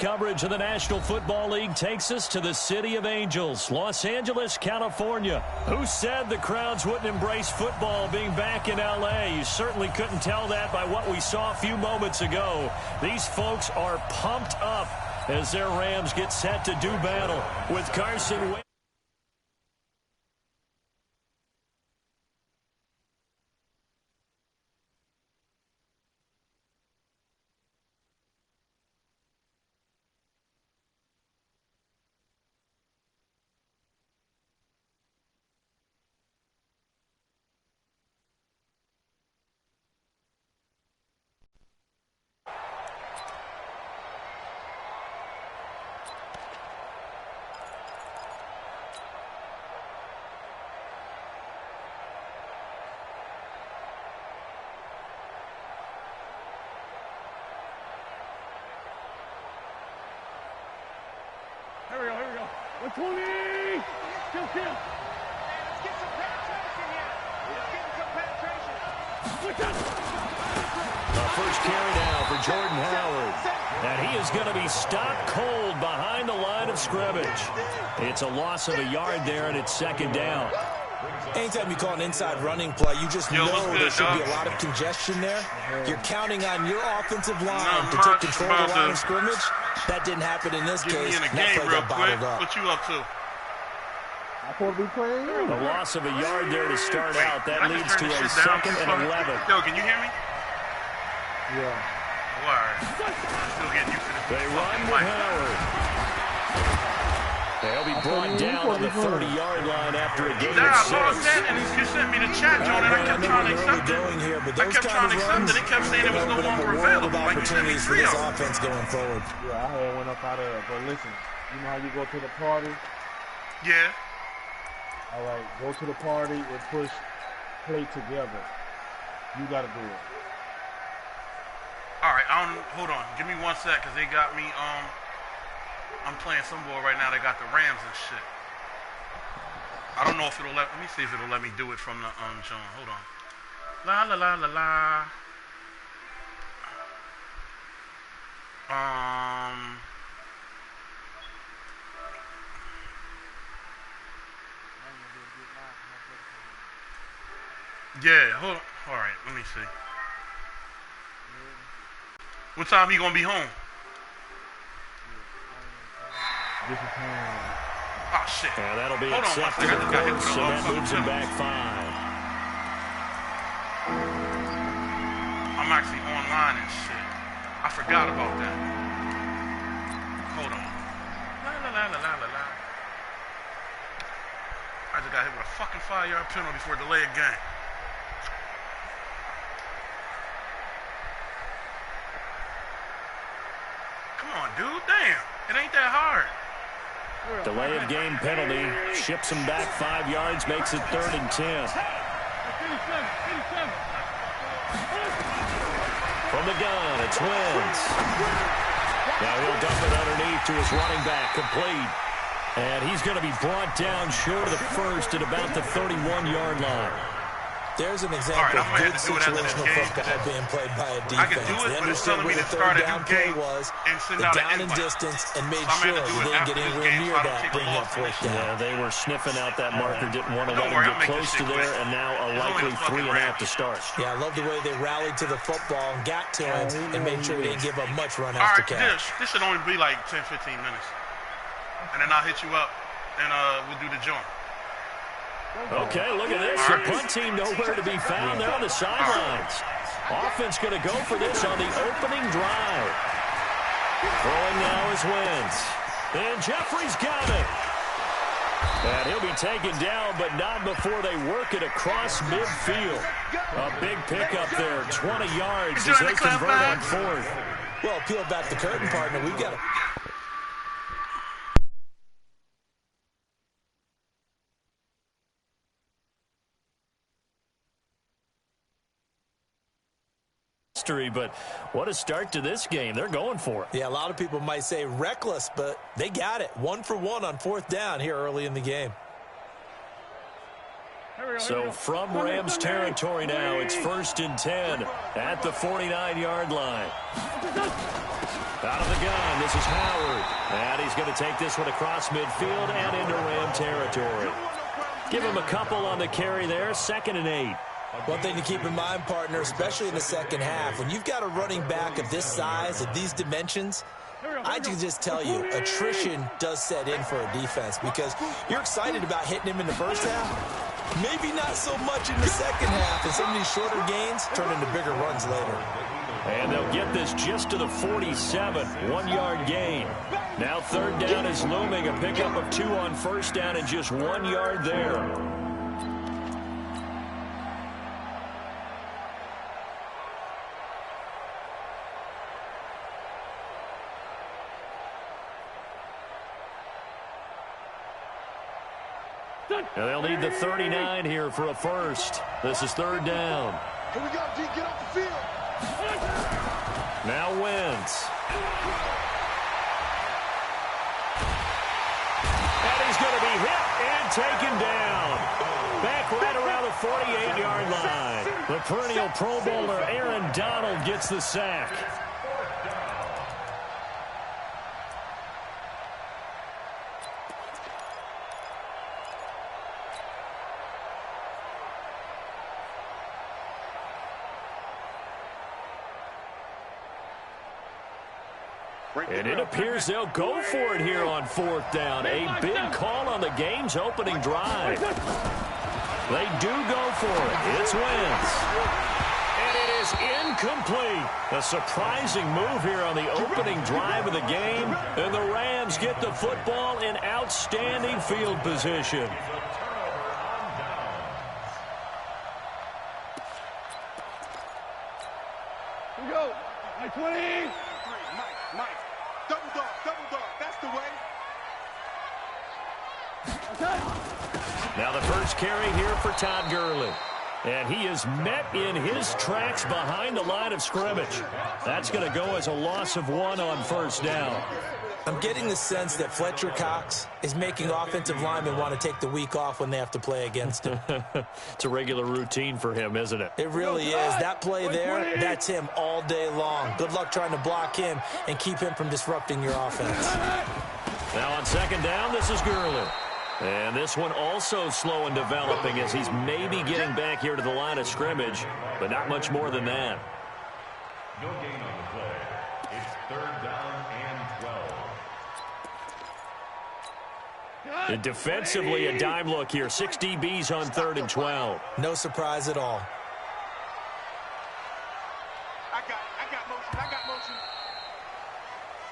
coverage of the National Football League takes us to the City of Angels, Los Angeles, California. Who said the crowds wouldn't embrace football being back in L.A.? You certainly couldn't tell that by what we saw a few moments ago. These folks are pumped up as their Rams get set to do battle with Carson Wentz. Here we go. 120! Kill. Let's get some penetration here. Let's get some penetration. The first carry now for Jordan Howard. And he is going to be stopped cold behind the line of scrimmage. It's a loss of a yard there, and it's second down. Anytime you call an inside running play, you just know there should be a lot of congestion there. You're counting on your offensive line to take control of the line of scrimmage. That didn't happen in this case. In the game real quick. What you up to? A loss of a yard there to start out. That leads to a second and 11. Yo, can you hear me? Yeah. Word. Still getting used to this. They run with Howard. They'll be brought down on the 30-yard line after a game of 6. I lost that, and you sent me the chat, John, and I kept trying to accept it. I kept trying to accept it. It kept saying it was no longer available. Like you sent me 3 of them. Offense going forward. Yeah, I had one up out of there. But listen, you know how you go to the party? Yeah. All right, go to the party and play together. You got to do it. All right, hold on. Give me 1 sec, because they got me, I'm playing some ball right now. They got the Rams and shit. I don't know if it'll let me see if it'll let me do it from the John. Hold on. La la la la la. Yeah, hold on. All right, let me see. What time you gonna be home? Oh, shit. Yeah, that'll be Hold on one accepted, second. of course, so that moves him back 5. I'm actually online and shit. I forgot about that. Hold on. La. I just got hit with a fucking 5-yard penalty for a delayed game. Come on, dude. Damn. It ain't that hard. Delay of game penalty ships him back 5 yards, makes it 3rd and 10. From the gun, it's Wentz. Now he'll dump it underneath to his running back, complete. And he's going to be brought down short of the first at about the 31-yard line. There's an example of good situational football being played by a defense. I can do it, but it's telling me to start a new game and send out an invite. Down and distance and made sure they didn't get anywhere near that, bring that fourth down. Yeah, they were sniffing out that marker, didn't want to let him get close to there, and now a likely 3-and-out to start. Yeah, I love the way they rallied to the football and got to him and made sure they didn't give up much run after catch. This should only be like 10, 15 minutes. And then I'll hit you up, and we'll do the joint. Okay, look at this. The punt team nowhere to be found. They're on the sidelines. Offense going to go for this on the opening drive. Throwing now is Wentz. And Jeffrey's got it. And he'll be taken down, but not before they work it across midfield. A big pickup there, 20 yards as they convert on 4th. Well, peel back the curtain, partner. We've got a but what a start to this game. They're going for it. Yeah, a lot of people might say reckless, but they got it. 1 for 1 on 4th down here early in the game. So from Rams territory now, it's 1st and 10 at the 49-yard line. Out of the gun, this is Howard. And he's going to take this one across midfield and into Ram territory. Give him a couple on the carry there, 2nd and 8. One thing to keep in mind, partner, especially in the second half, when you've got a running back of this size, of these dimensions, I can just tell you, attrition does set in for a defense because you're excited about hitting him in the first half. Maybe not so much in the second half, and some of these shorter gains turn into bigger runs later. And they'll get this just to the 47, 1-yard gain. Now 3rd down is looming, a pickup of 2 on 1st down and just 1 yard there. And they'll need the 39 here for a first. This is 3rd down. Here we go, D. Get off the field. Now Wentz. And he's going to be hit and taken down. Back right around the 48-yard line. The perennial Pro Bowler Aaron Donald gets the sack. And it appears they'll go for it here on 4th down. A big call on the game's opening drive. They do go for it. It's Wentz. And it is incomplete. A surprising move here on the opening drive of the game. And the Rams get the football in outstanding field position. Here we go. 20. Mike. Double dog. That's the way. Now the first carry here for Todd Gurley. And he is met in his tracks behind the line of scrimmage. That's going to go as a loss of 1 on 1st down. I'm getting the sense that Fletcher Cox is making offensive linemen want to take the week off when they have to play against him. It's a regular routine for him, isn't it? It really is. That play there, that's him all day long. Good luck trying to block him and keep him from disrupting your offense. Now on 2nd down, this is Gurley. And this one also slow in developing as he's maybe getting back here to the line of scrimmage, but not much more than that. No gain on the play. It's 3rd down and 12. And defensively, a dime look here. 6 DBs on 3rd and 12. No surprise at all. I got motion.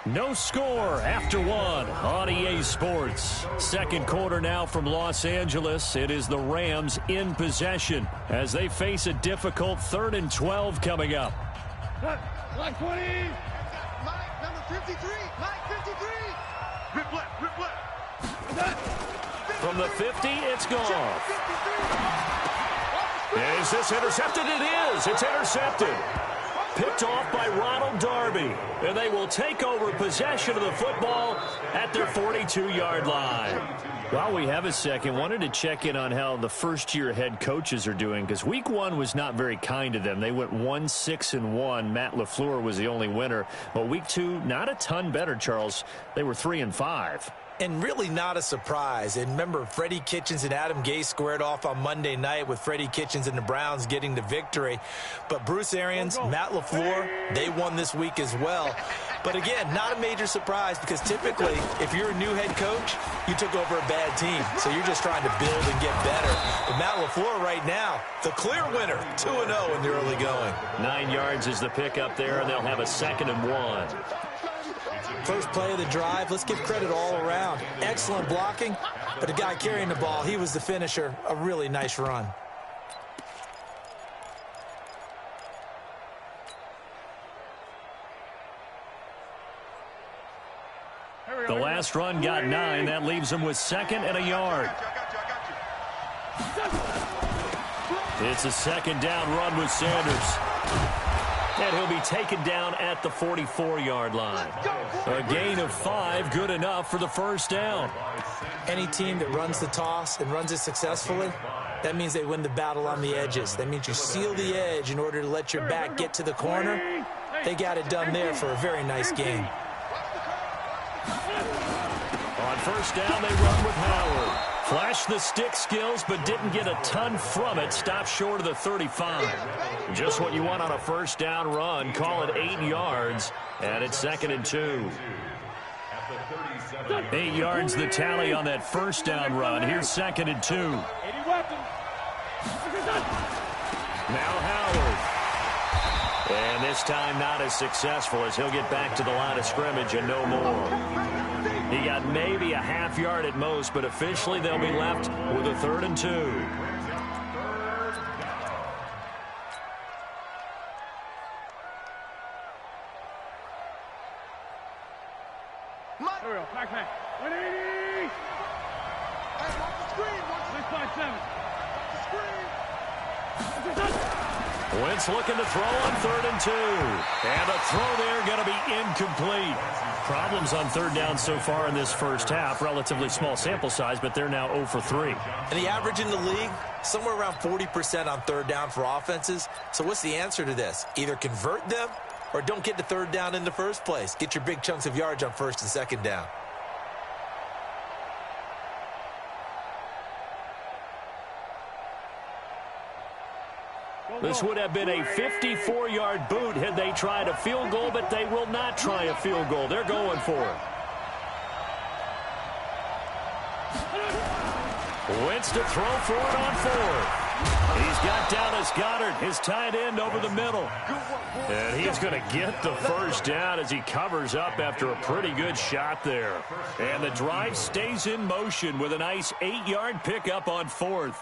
No score after 1 on EA Sports. 2nd quarter now from Los Angeles. It is the Rams in possession as they face a difficult 3rd and 12 coming up. Mike 20. Mike, number 53. Mike 53. Rip left. From the 50, it's gone. Is this intercepted? It is. It's intercepted. Picked off by Ronald Darby. And they will take over possession of the football at their 42-yard line. While we have a second, wanted to check in on how the first-year head coaches are doing, because week 1 was not very kind to them. They went 1-6-1. Matt LaFleur was the only winner. But week 2, not a ton better, Charles. They were 3-5. And really not a surprise. And remember, Freddie Kitchens and Adam Gase squared off on Monday night with Freddie Kitchens and the Browns getting the victory. But Bruce Arians, Matt LaFleur, they won this week as well. But again, not a major surprise because typically, if you're a new head coach, you took over a bad team. So you're just trying to build and get better. But Matt LaFleur right now, the clear winner, 2-0 in the early going. 9 yards is the pickup there, and they'll have a 2nd and 1. First play of the drive, let's give credit all around. Excellent blocking, but the guy carrying the ball, he was the finisher. A really nice run. The last run got 9. That leaves him with 2nd and a yard. It's a 2nd down run with Sanders. And he'll be taken down at the 44-yard line. A gain of 5, good enough for the 1st down. Any team that runs the toss and runs it successfully, that means they win the battle on the edges. That means you seal the edge in order to let your back get to the corner. They got it done there for a very nice game. first down, they run with Howard. Flashed the stick skills, but didn't get a ton from it. Stopped short of the 35. Just what you want on a first down run. Call it 8 yards, and it's 2nd and 2. 8 yards the tally on that first down run. Here's 2nd and 2. Now Howard. And this time not as successful as he'll get back to the line of scrimmage and no more. He got maybe a half yard at most, but officially they'll be left with a 3rd and 2. Here we go. Back. 180. Hey, watch the screen. 657. Watch the screen. Wentz looking to throw on 3rd and 2. And a throw there going to be incomplete. Problems on 3rd down so far in this first half. Relatively small sample size, but they're now 0 for 3. And the average in the league, somewhere around 40% on 3rd down for offenses. So what's the answer to this? Either convert them or don't get to 3rd down in the first place. Get your big chunks of yards on 1st and 2nd down. This would have been a 54-yard boot had they tried a field goal, but they will not try a field goal. They're going for it. Wentz to throw for it on 4th. He's got Dallas Goedert, his tight end, over the middle. And he's going to get the first down as he covers up after a pretty good shot there. And the drive stays in motion with a nice 8-yard pickup on 4th.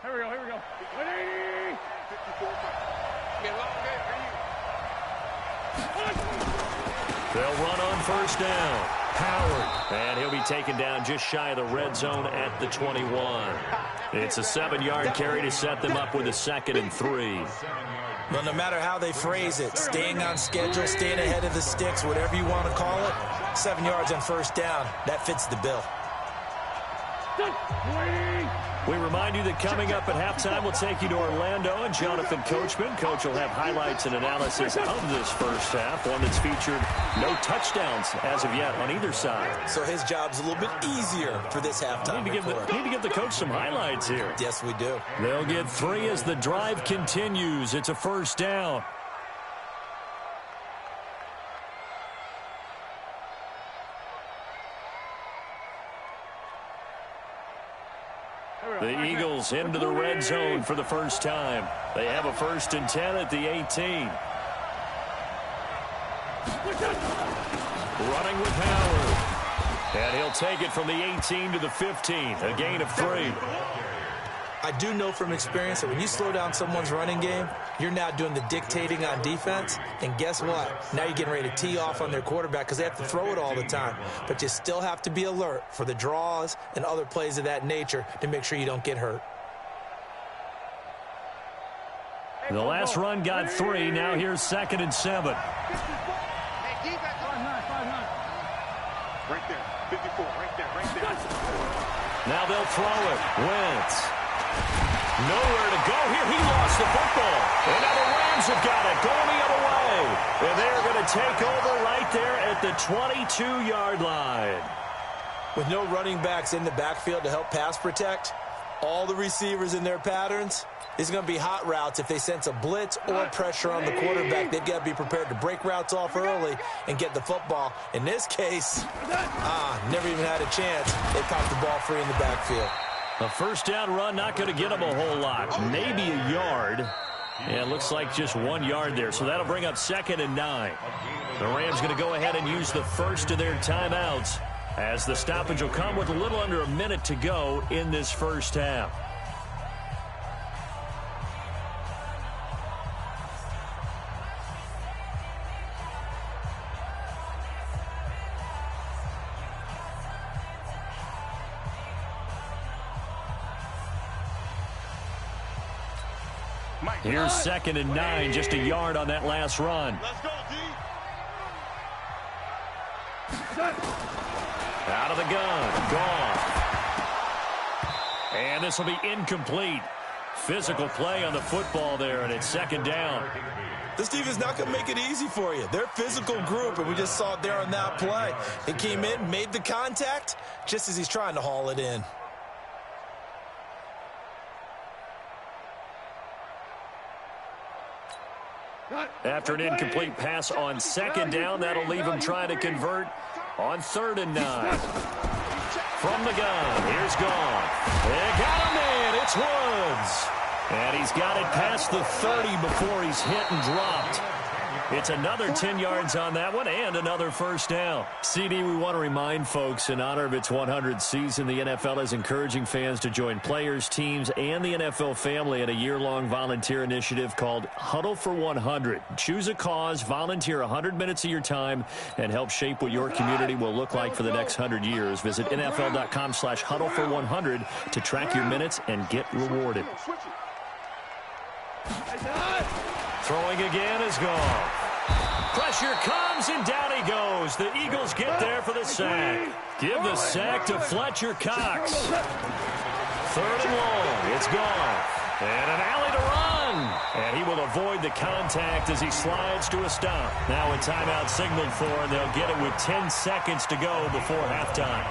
Here we go. 180. 54. They'll run on first down. Howard. And he'll be taken down just shy of the red zone at the 21. It's a 7-yard carry to set them up with a 2nd and 3. Well, no matter how they phrase it, staying on schedule, staying ahead of the sticks, whatever you want to call it, 7 yards on first down, that fits the bill. We remind you that coming up at halftime, we'll take you to Orlando and Jonathan Coachman. Coach will have highlights and analysis of this first half, one that's featured no touchdowns as of yet on either side. So his job's a little bit easier for this halftime. Need to give the coach some highlights here. Yes, we do. They'll get 3 as the drive continues. It's a first down. The Eagles into the red zone for the first time. They have a 1st and 10 at the 18. Running with Howard. And he'll take it from the 18 to the 15. A gain of 3. I do know from experience that when you slow down someone's running game, you're now doing the dictating on defense. And guess what? Now you're getting ready to tee off on their quarterback because they have to throw it all the time. But you still have to be alert for the draws and other plays of that nature to make sure you don't get hurt. The last run got 3. Now here's 2nd and 7. Right there. 54. Right there. Now they'll throw it. Wentz. Nowhere to go here. He lost the football. And now the Rams have got it. Going the other way. And they're going to take over right there at the 22-yard line. With no running backs in the backfield to help pass protect, all the receivers in their patterns, it's going to be hot routes. If they sense a blitz or pressure on the quarterback, they've got to be prepared to break routes off early and get the football. In this case, never even had a chance. They popped the ball free in the backfield. A first down run, not going to get them a whole lot. Maybe a yard. Yeah, it looks like just 1 yard there. So that'll bring up 2nd and 9. The Rams going to go ahead and use the first of their timeouts as the stoppage will come with a little under a minute to go in this first half. Here's 2nd and 9, just a yard on that last run. Let's go, D. Out of the gun. Gone. And this will be incomplete. Physical play on the football there, and it's second down. This team is not going to make it easy for you. They're a physical group, and we just saw it there on that play. He came in, made the contact, just as he's trying to haul it in. After an incomplete pass on second down, that'll leave him trying to convert on 3rd and 9. From the gun, here's Gone. They got him in. It's Woods. And he's got it past the 30 before he's hit and dropped. It's another 10 yards on that one and another first down. CD, we want to remind folks, in honor of its 100th season, the NFL is encouraging fans to join players, teams, and the NFL family in a year-long volunteer initiative called Huddle for 100. Choose a cause, volunteer 100 minutes of your time, and help shape what your community will look like for the next 100 years. Visit NFL.com/huddle for 100 to track your minutes and get rewarded. Throwing again is Gone. Pressure comes, and down he goes. The Eagles get there for the sack. Give the sack to Fletcher Cox. 3rd and long. It's Gone. And an alley to run. And he will avoid the contact as he slides to a stop. Now a timeout signaled for, and they'll get it with 10 seconds to go before halftime.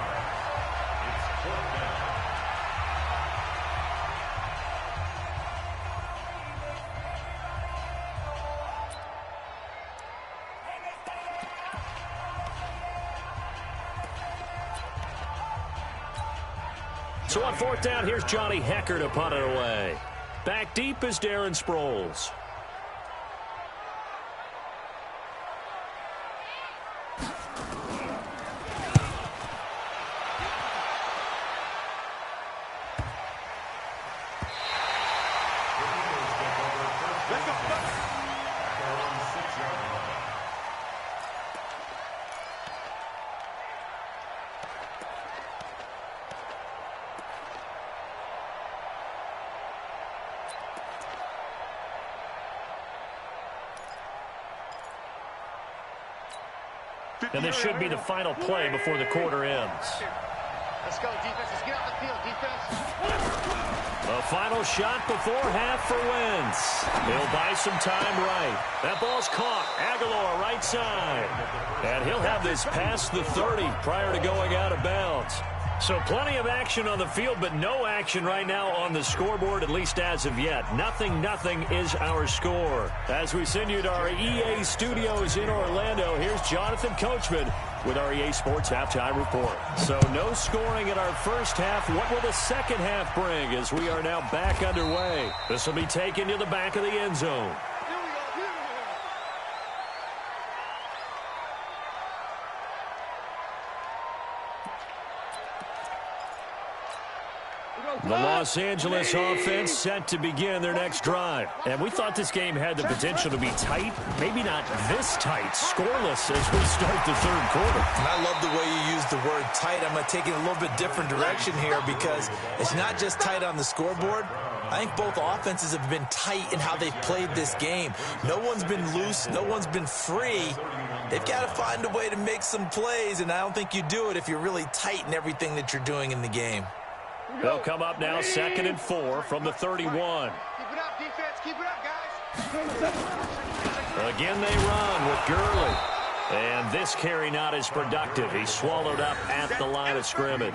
So on 4th down, here's Johnny Hecker to punt it away. Back deep is Darren Sproles. And this should be the final play before the quarter ends. Let's go, defense. Let's get off the field, defense. A final shot before half for Wentz. He'll buy some time right. That ball's caught. Aguilar right side. And he'll have this past the 30 prior to going out of bounds. So plenty of action on the field, but no action right now on the scoreboard, at least as of yet. 0-0 is our score. As we send you to our EA studios in Orlando, here's Jonathan Coachman with our EA Sports Halftime Report. So no scoring in our first half. What will the second half bring as we are now back underway? This will be taken to the back of the end zone. The Los Angeles offense set to begin their next drive. And we thought this game had the potential to be tight, maybe not this tight, scoreless as we start the 3rd quarter. And I love the way you use the word tight. I'm going to take it a little bit different direction here because it's not just tight on the scoreboard. I think both offenses have been tight in how they've played this game. No one's been loose. No one's been free. They've got to find a way to make some plays, and I don't think you do it if you're really tight in everything that you're doing in the game. They'll come up now 2nd and 4 from the 31. Keep it up, defense. Keep it up, guys. Again they run with Gurley. And this carry not as productive. He's swallowed up at the line of scrimmage.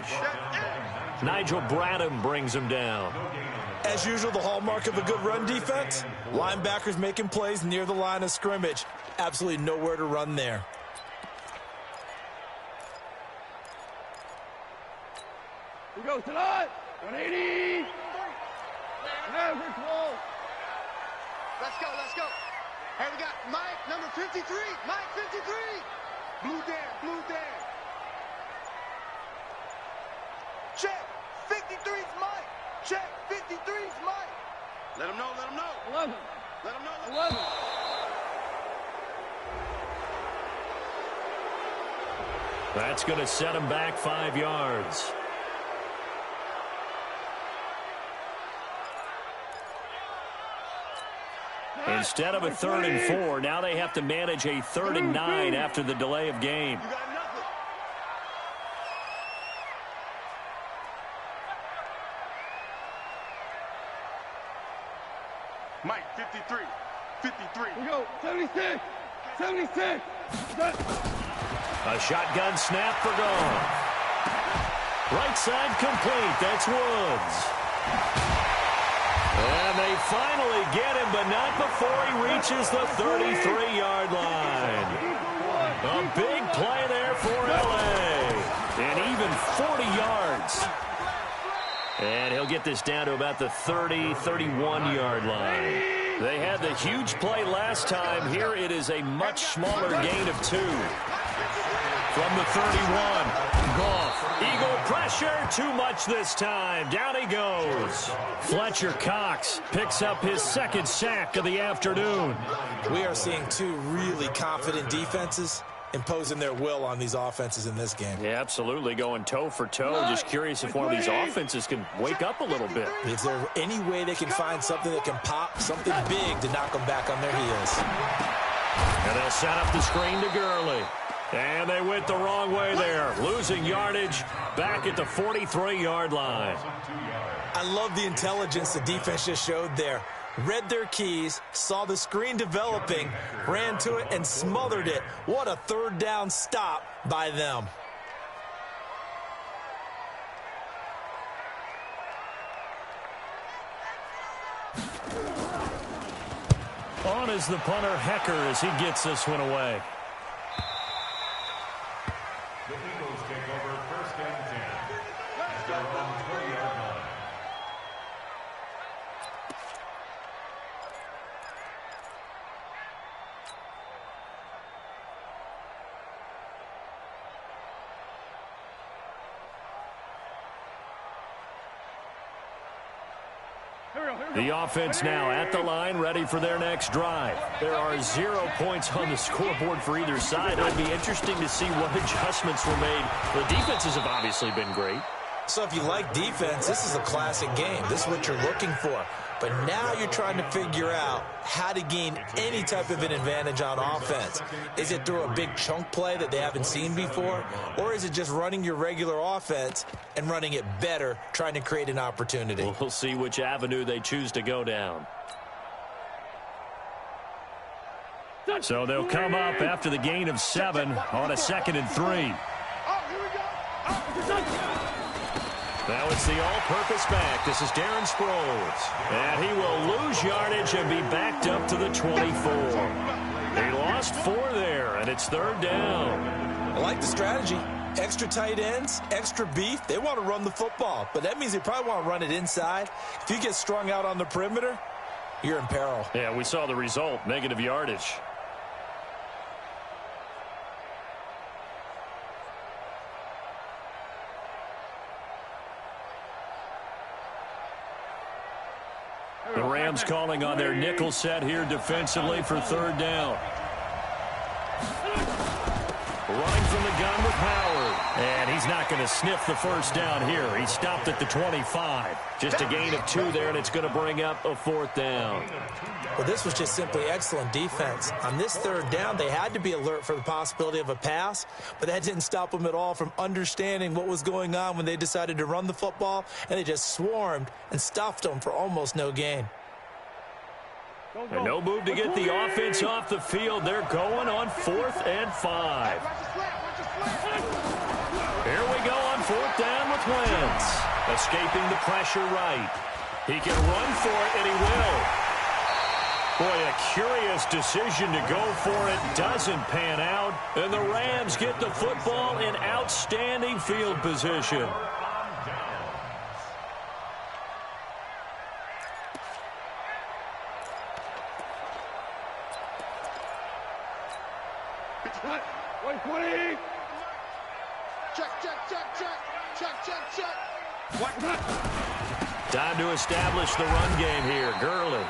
Nigel Bradham brings him down. As usual, the hallmark of a good run defense, linebackers making plays near the line of scrimmage. Absolutely nowhere to run there. We go tonight. 180. Average roll. Let's go, let's go. Hey, we got Mike, number 53. Mike, 53. Blue Dan, blue Dan. Check. 53's Mike. Check. 53's Mike. Let him know, let him know. 11. Let him know, 11. That's going to set him back 5 yards. Instead of a 3rd and 4, now they have to manage a 3rd and 9 after the delay of game. You got nothing. 53. 53. We go. 76. 76. A shotgun snap for Goff. Right side complete. That's Woods. And they finally get him, but not before he reaches the 33-yard line. A big play there for L.A. And even 40 yards. And he'll get this down to about the 30, 31-yard line. They had the huge play last time. Here it is a much smaller gain of 2. From the 31, Goff. Eagle pressure, too much this time. Down he goes. Fletcher Cox picks up his second sack of the afternoon. We are seeing two really confident defenses imposing their will on these offenses in this game. Yeah, absolutely, going toe for toe. Just curious if one of these offenses can wake up a little bit. Is there any way they can find something that can pop, something big to knock them back on their heels? And they'll set up the screen to Gurley. And they went the wrong way there, losing yardage back at the 43-yard line. I love the intelligence the defense just showed there. Read their keys, saw the screen developing, ran to it, and smothered it. What a third down stop by them. On is the punter, Hecker, as he gets this one away. The Eagles take over first and 10 at their own 20-yard line. The offense now at the line, ready for their next drive. There are 0 points on the scoreboard for either side. It'll be interesting to see what adjustments were made. The defenses have obviously been great. So if you like defense, this is a classic game. This is what you're looking for. But now you're trying to figure out how to gain any type of an advantage on offense. Is it through a big chunk play that they haven't seen before? Or is it just running your regular offense and running it better, trying to create an opportunity? We'll see which avenue they choose to go down. So they'll come up after the gain of 7 on a 2nd and 3. Oh, here we go. Now it's the all-purpose back. This is Darren Sproles. And he will lose yardage and be backed up to the 24. He lost 4 there, and it's 3rd down. I like the strategy. Extra tight ends, extra beef. They want to run the football, but that means they probably want to run it inside. If you get strung out on the perimeter, you're in peril. Yeah, we saw the result, negative yardage. The Rams calling on their nickel set here defensively for 3rd down. Running from the gun with Howard. And he's not going to sniff the first down here. He stopped at the 25. Just a gain of 2 there, and it's going to bring up a 4th down. Well, this was just simply excellent defense. On this 3rd down, they had to be alert for the possibility of a pass, but that didn't stop them at all from understanding what was going on when they decided to run the football, and they just swarmed and stuffed them for almost no gain. And no move to get the offense off the field. They're going on 4th and 5. Here we go on 4th down with Wentz. Escaping the pressure right. He can run for it, and he will. Boy, a curious decision to go for it. Doesn't pan out. And the Rams get the football in outstanding field position. Time to establish the run game here. Gurley.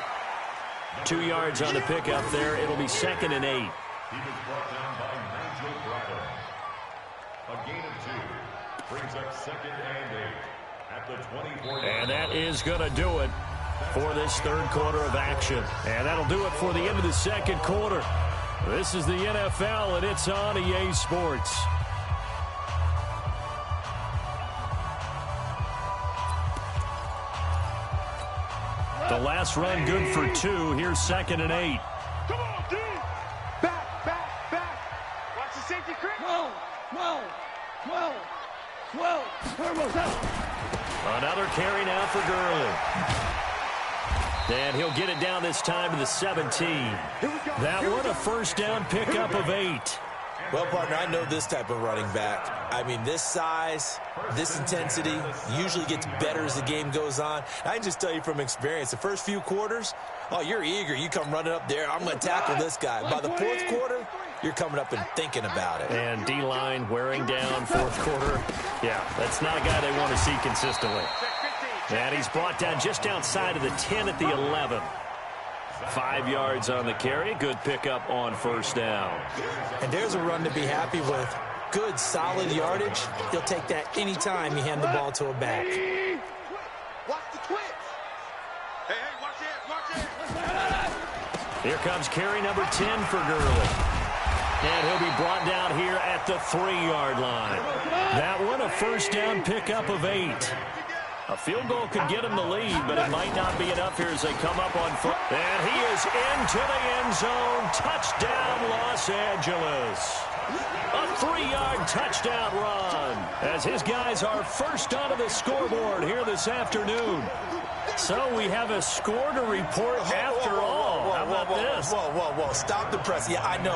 2 yards on the pickup there. It'll be 2nd and 8. He was brought down by Nigel Bradley. A gain of 2 brings up 2nd and 8 at the 24. And that is going to do it for this 3rd quarter of action. And that'll do it for the end of the 2nd quarter. This is the NFL, and it's on EA Sports. The last run good for 2. Here's 2nd and 8. Come on, D. Back. Watch the safety creep. 12. Turbo's out. Another carry now for Gurley. And he'll get it down this time to the 17. That one a first down pickup of 8. Well, partner, I know this type of running back. I mean, this size, this intensity usually gets better as the game goes on. I can just tell you from experience, the first few quarters, oh, you're eager. You come running up there, I'm going to tackle this guy. By the fourth quarter, you're coming up and thinking about it. And D-line wearing down fourth quarter. Yeah, that's not a guy they want to see consistently. And he's brought down just outside of the 10 at the 11. 5 yards on the carry. Good pickup on first down. And there's a run to be happy with. Good, solid yardage. He'll take that any time you hand the ball to a back. Watch the twitch. Hey, watch it. Here comes carry number 10 for Gurley. And he'll be brought down here at the 3-yard line. That one a first down pickup of 8. A field goal could get him the lead, but it might not be enough here as they come up on foot. And he is into the end zone. Touchdown, Los Angeles. A 3-yard touchdown run as his guys are first onto the scoreboard here this afternoon. So we have a score to report after all. How about this? Whoa. Stop the press. Yeah, I know.